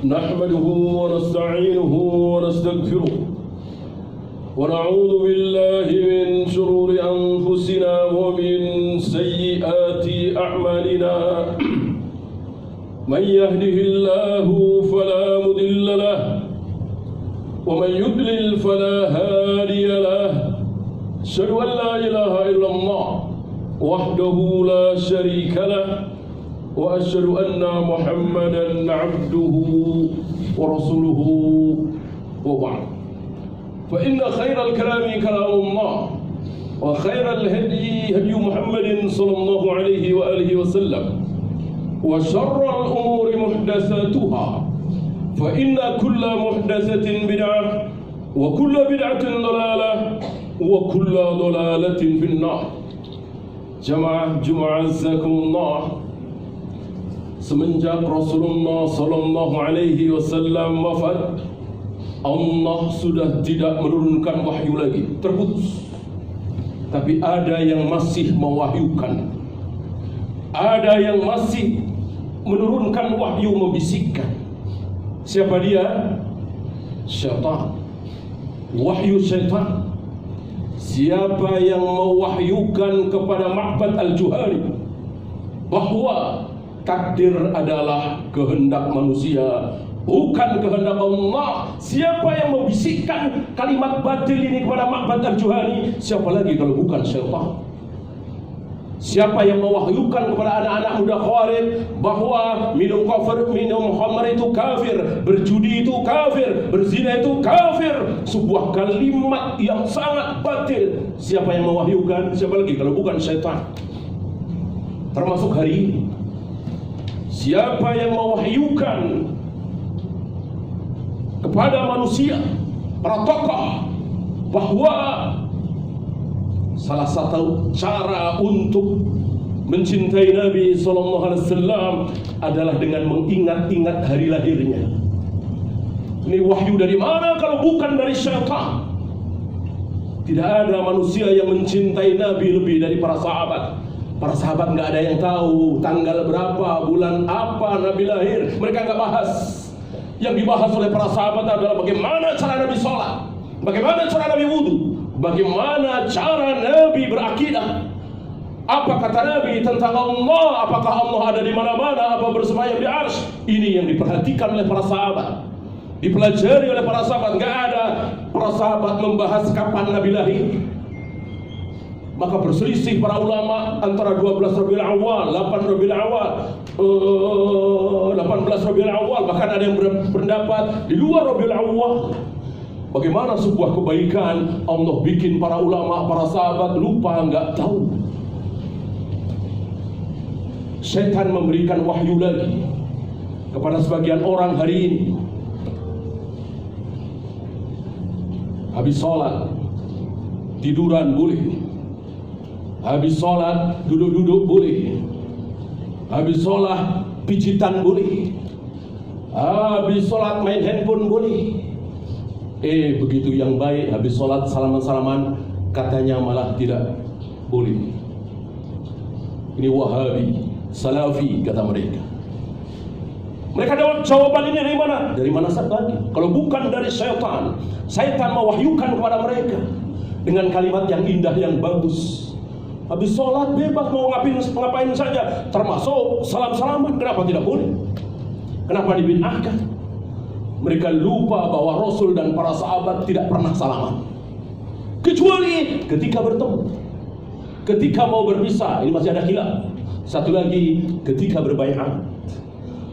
نحمده ونستعينه ونستغفره ونعوذ بالله من شرور أنفسنا ومن سيئات أعمالنا من يهده الله فلا مضل له ومن يضلل فلا هادي له أشهد أن لا إله إلا الله وحده لا شريك له وأشهد أن محمدا عبده ورسوله وبعد فإن خير الكلام كلام الله وخير الهدي هدي محمد صلى الله عليه وآله وسلم وشر الأمور محدثاتها فإن كل محدثة بدعة وكل بدعة ضلالة وكل ضلالة في النار. Jamaah Azzakumullah, semenjak Rasulullah sallallahu alaihi wasallam wafat, Allah sudah tidak menurunkan wahyu lagi, terputus. Tapi ada yang masih mewahyukan, ada yang masih menurunkan wahyu, membisikkan. Siapa dia? Syaitan. Wahyu syaitan. Siapa yang mewahyukan kepada Ma'bad al-Juhani bahwa takdir adalah kehendak manusia, bukan kehendak Allah. Siapa yang membisikkan kalimat batil ini kepada Ma'bad al-Juhani? Siapa lagi kalau bukan syaitan? Siapa yang mewahyukan kepada anak-anak muda Khawarij bahwa minum khamar itu kafir, berjudi itu kafir, berzina itu kafir? Sebuah kalimat yang sangat batil. Siapa yang mewahyukan? Siapa lagi kalau bukan syaitan? Termasuk hari ini, siapa yang mewahyukan kepada manusia, para tokoh, bahwa salah satu cara untuk mencintai Nabi SAW adalah dengan mengingat-ingat hari lahirnya. Ini wahyu dari mana kalau bukan dari syaitan? Tidak ada manusia yang mencintai Nabi lebih dari para sahabat. Para sahabat nggak ada yang tahu tanggal berapa, bulan apa Nabi lahir. Mereka nggak bahas. Yang dibahas oleh para sahabat adalah bagaimana cara Nabi sholat, bagaimana cara Nabi wudhu, bagaimana cara Nabi berakidah, apa kata Nabi tentang Allah, apakah Allah ada di mana-mana, apa bersemayam di arsy. Ini yang diperhatikan oleh para sahabat, dipelajari oleh para sahabat. Nggak ada para sahabat membahas kapan Nabi lahir. Maka berselisih para ulama antara 12 Rabiul Awal, 8 Rabiul Awal, 18 Rabiul Awal, bahkan ada yang berpendapat di luar Rabiul Awal. Bagaimana sebuah kebaikan Allah bikin para ulama, para sahabat lupa, nggak tahu. Setan memberikan wahyu lagi kepada sebagian orang hari ini. Habis sholat tiduran boleh, habis sholat duduk-duduk boleh, habis sholat pijitan boleh, habis sholat main handphone boleh. Begitu yang baik habis sholat salaman-salaman katanya malah tidak boleh. Ini Wahabi, Salafi kata mereka. Mereka dapat jawaban ini dari mana? Dari mana lagi? Kalau bukan dari syaitan. Syaitan mewahyukan kepada mereka dengan kalimat yang indah, yang bagus. Habis sholat bebas mau ngapain saja, termasuk salam-salaman. Kenapa tidak boleh? Kenapa dibid'ahkan? Mereka lupa bahwa Rasul dan para sahabat tidak pernah salaman, kecuali ketika bertemu, ketika mau berpisah. Ini masih ada khilaf. Satu lagi, ketika berbaiat.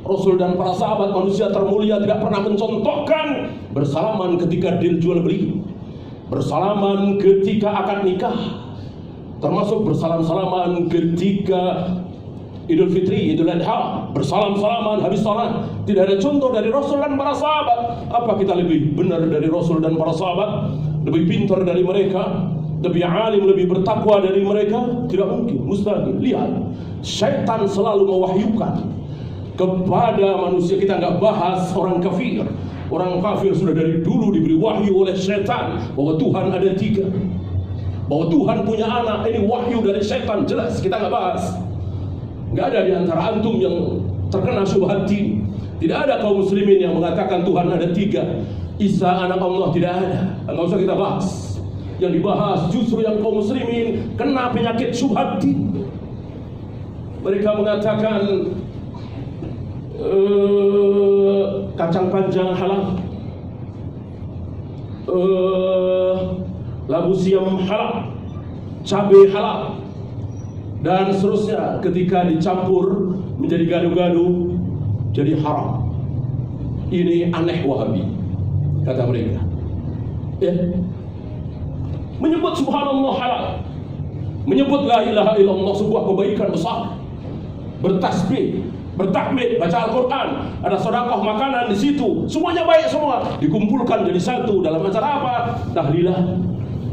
Rasul dan para sahabat manusia termulia tidak pernah mencontohkan bersalaman ketika deal jual beli, bersalaman ketika akad nikah, termasuk bersalam-salaman ketika Idul Fitri, Idul Adha, bersalam-salaman habis salat. Tidak ada contoh dari Rasul dan para sahabat. Apa kita lebih benar dari Rasul dan para sahabat? Lebih pintar dari mereka? Lebih alim, lebih bertakwa dari mereka? Tidak mungkin, mustahil. Lihat, syaitan selalu mewahyukan kepada manusia. Kita nggak bahas orang kafir. Orang kafir sudah dari dulu diberi wahyu oleh syaitan bahwa Tuhan ada 3, bahwa Tuhan punya anak. Ini wahyu dari syaitan, jelas. Kita nggak bahas. Nggak ada di antara antum yang terkena syubhat ini. Tidak ada kaum muslimin yang mengatakan Tuhan ada 3. Isa anak Allah, tidak ada. Nggak usah kita bahas. Yang dibahas justru yang kaum muslimin kena penyakit syubhat. Mereka mengatakan kacang panjang halal, labu siam halal, cabai halal, dan seterusnya. Ketika dicampur menjadi gado-gado, jadi haram. Ini aneh Wahabi, kata mereka. Ya. Menyebut subhanallah halal, menyebut la ilaha illallah sebuah kebaikan besar, bertasbih, bertakbir, baca Al-Quran, ada sedekah makanan di situ, semuanya baik semua, dikumpulkan jadi satu dalam acara apa? Tahlilah,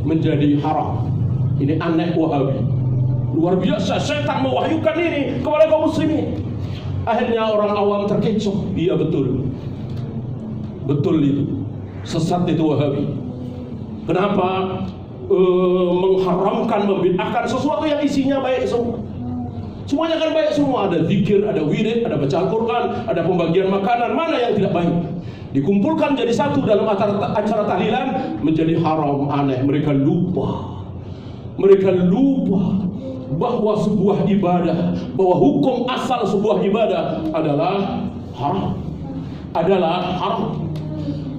menjadi haram. Ini aneh Wahabi. Luar biasa, setan mewahyukan ini kepada kaum muslimin. Akhirnya orang awam terkecoh. Iya betul, betul itu, sesat itu Wahabi. Kenapa? Mengharamkan, membid'ahkan sesuatu yang isinya baik semua. Semuanya kan baik semua, ada zikir, ada wirid, ada baca Al-Quran, ada pembagian makanan. Mana yang tidak baik? Dikumpulkan jadi satu dalam acara tahlilan, menjadi haram, aneh. Mereka lupa bahwa sebuah ibadah, bahwa hukum asal sebuah ibadah adalah haram.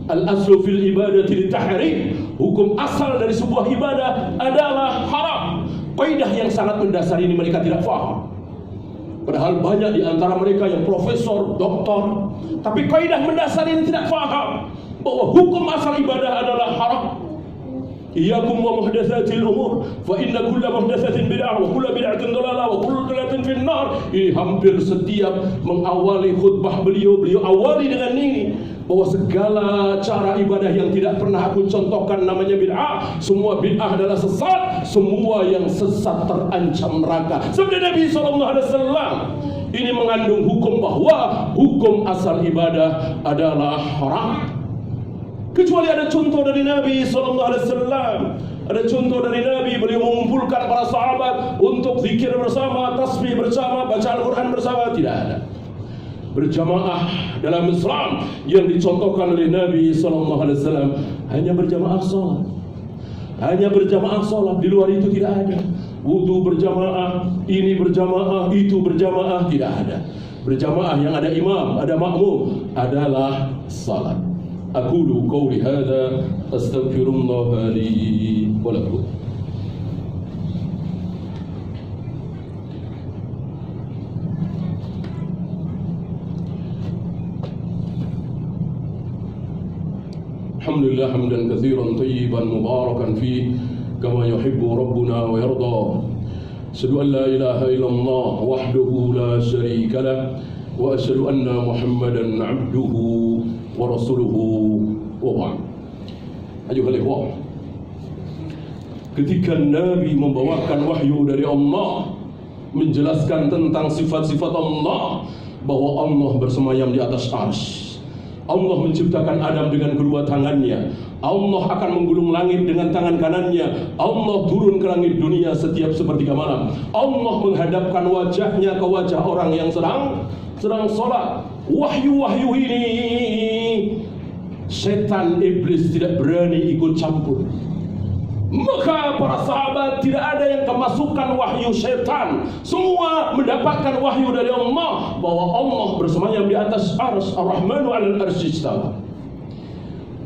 Al-aslu fil ibadati litahrim. Hukum asal dari sebuah ibadah adalah haram. Kaidah yang sangat mendasar ini mereka tidak faham. Padahal banyak di antara mereka yang profesor, doktor, tapi kaidah mendasar ini tidak faham bahwa hukum asal ibadah adalah haram. Iyyakum wa muhdatsatil umur, fa inna kulla muhdatsatin bid'ah wa kulla bid'atin dhalalah wa kullu dhalalatin finnar. Ini hampir setiap mengawali khutbah beliau awali dengan ini, bahwa segala cara ibadah yang tidak pernah aku contohkan namanya bid'ah. Semua bid'ah adalah sesat, semua yang sesat terancam neraka. Sabda Nabi SAW ini mengandung hukum bahwa hukum asal ibadah adalah haram. Kecuali ada contoh dari Nabi SAW. Ada contoh dari Nabi, beliau mengumpulkan para sahabat untuk zikir bersama, tasbih bersama, baca Al-Quran bersama. Tidak ada. Berjamaah dalam Islam yang dicontohkan oleh Nabi SAW hanya berjamaah sholat. Hanya berjamaah sholat, di luar itu tidak ada. Wudu berjamaah, ini berjamaah, itu berjamaah, tidak ada. Berjamaah yang ada imam, ada makmum adalah salat. Aqulu qawli hadza astaghfirullah li wa lakum. Alhamdulillah hamdan katsiran tayyiban mubarakan fi kama yuhibbu rabbuna wa yarda. Asyhadu an la ilaha illallah wahdahu la syarika lah wa asyhadu anna Muhammadan abduhu wa rasuluhu wa ba'd. Ayuhal ikhwah, ketika Nabi membawakan wahyu dari Allah menjelaskan tentang sifat-sifat Allah, bahwa Allah bersemayam di atas arsy, Allah menciptakan Adam dengan kedua tangannya, Allah akan menggulung langit dengan tangan kanannya, Allah turun ke langit dunia setiap sepertiga malam, Allah menghadapkan wajahnya ke wajah orang yang sedang sholat. Wahyu-wahyu ini setan iblis tidak berani ikut campur. Maka para sahabat tidak ada yang kemasukan wahyu setan. Semua mendapatkan wahyu dari Allah bahwa Allah bersemayam di atas arsy, Ar-Rahmanu 'alal arsy istawa.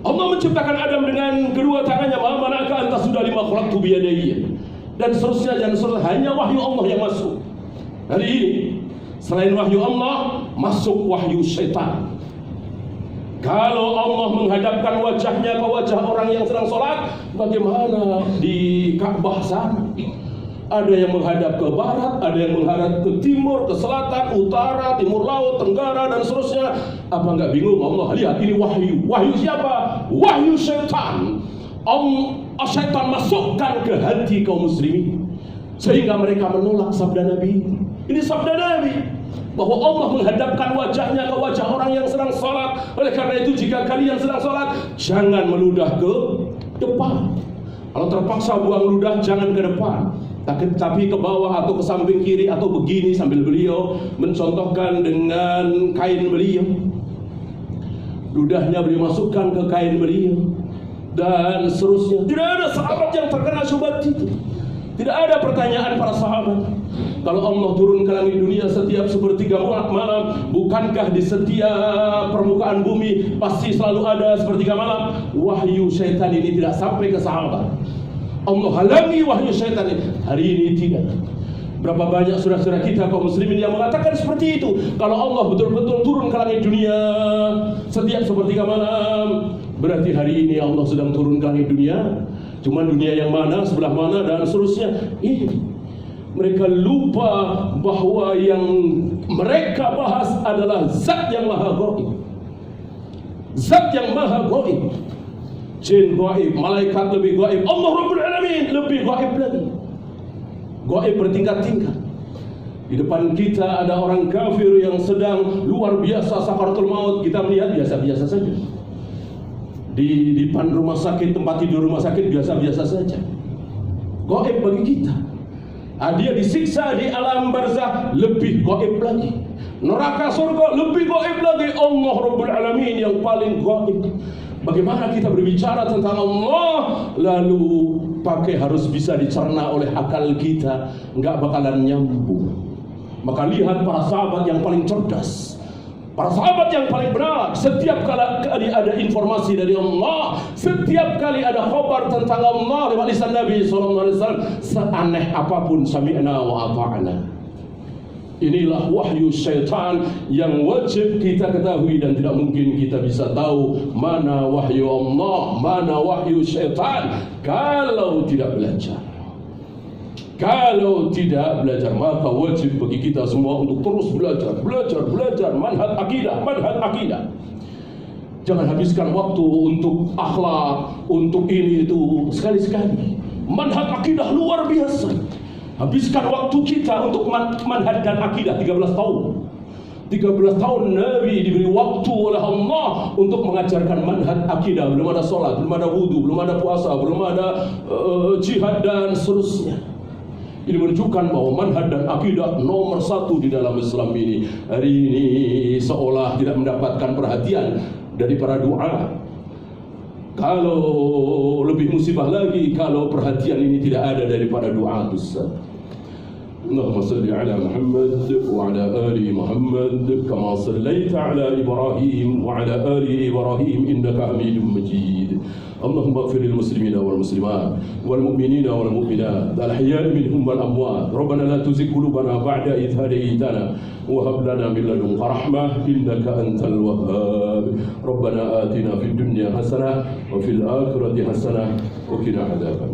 Allah menciptakan Adam dengan kedua tangannya, ma manaka anta sudah lima khalaqtu bi yadayya, dan seterusnya dan seterusnya. Hanya wahyu Allah yang masuk. Hari ini selain wahyu Allah, masuk wahyu setan. Kalau Allah menghadapkan wajahnya ke wajah orang yang sedang sholat, bagaimana di Ka'bah sana? Ada yang menghadap ke barat, ada yang menghadap ke timur, ke selatan, utara, timur laut, tenggara, dan seterusnya. Apa nggak bingung Allah? Lihat, ini wahyu. Wahyu siapa? Wahyu setan. Setan masukkan ke hati kaum muslimin, sehingga mereka menolak sabda Nabi. Ini sabda Nabi, bahwa Allah menghadapkan wajahnya ke wajah orang yang sedang sholat. Oleh karena itu, jika kalian sedang sholat, jangan meludah ke depan. Kalau terpaksa buang ludah, jangan ke depan, tapi ke bawah atau ke samping kiri atau begini, sambil beliau mencontohkan dengan kain beliau. ludahnya beliau masukkan ke kain beliau, dan seterusnya. Tidak ada sahabat yang terkena syubhat itu. Tidak ada pertanyaan para sahabat. Kalau Allah turun ke langit dunia setiap sepertiga malam, bukankah di setiap permukaan bumi pasti selalu ada sepertiga malam? Wahyu syaitan ini tidak sampai ke sahabat. Allah halangi wahyu syaitan ini. Hari ini tidak. Berapa banyak saudara-saudara kita kaum muslimin yang mengatakan seperti itu. Kalau Allah betul-betul turun ke langit dunia setiap sepertiga malam, berarti hari ini Allah sedang turun ke langit dunia. Cuman dunia yang mana, sebelah mana, dan seterusnya. Ini mereka lupa bahwa yang mereka bahas adalah zat yang maha gaib. Zat yang maha gaib. Jin gaib, malaikat lebih gaib, Allah Rabbul Alamin lebih gaib lagi. Gaib bertingkat-tingkat. Di depan kita ada orang kafir yang sedang luar biasa sakaratul maut, kita melihat biasa-biasa saja. Di depan rumah sakit, tempat tidur rumah sakit, biasa-biasa saja. Gaib bagi kita. Dia disiksa di alam barzah, lebih gaib lagi. Neraka surga, lebih gaib lagi. Allah Rabbul Alamin yang paling gaib. Bagaimana kita berbicara tentang Allah, lalu harus bisa dicerna oleh akal kita, nggak bakalan nyambung. Maka lihat para sahabat yang paling cerdas, para sahabat yang paling benar. Setiap kali ada informasi dari Allah, setiap kali ada khabar tentang Allah lewat lisan Nabi SAW, seaneh apapun, sami'na wa ata'na. Inilah wahyu syaitan yang wajib kita ketahui, dan tidak mungkin kita bisa tahu mana wahyu Allah, mana wahyu syaitan kalau tidak belajar. Kalau tidak belajar, maka wajib bagi kita semua untuk terus belajar manhaj akidah. Jangan habiskan waktu untuk akhlak, untuk ini itu sekali-sekali. Manhaj akidah luar biasa. Habiskan waktu kita untuk manhaj dan akidah 13 tahun. 13 tahun Nabi diberi waktu oleh Allah untuk mengajarkan manhaj akidah. Belum ada sholat, belum ada wudu, belum ada puasa, belum ada jihad dan seterusnya. Ini menunjukkan bahwa manhaj dan akidah nomor satu di dalam Islam ini. Hari ini seolah tidak mendapatkan perhatian dari para doa. Kalau lebih musibah lagi kalau perhatian ini tidak ada daripada doa besar. Allahumma salli ala Muhammad wa ala ali Muhammad kama sallaita ala Ibrahim wa ala ali Ibrahim innaka Hamidum Majid. Allahumma ighfir lil muslimina wal muslimat wal mu'minina wal mu'minat al ahya'i minhum wal amwat. Rabbana la tuzigh qulubana ba'da idh hadaytana wa hab lana min ladunka rahmah innaka antal wahhab. Rabbana atina fid dunya hasanah wa fil akhirati hasanah wa qina adzaban.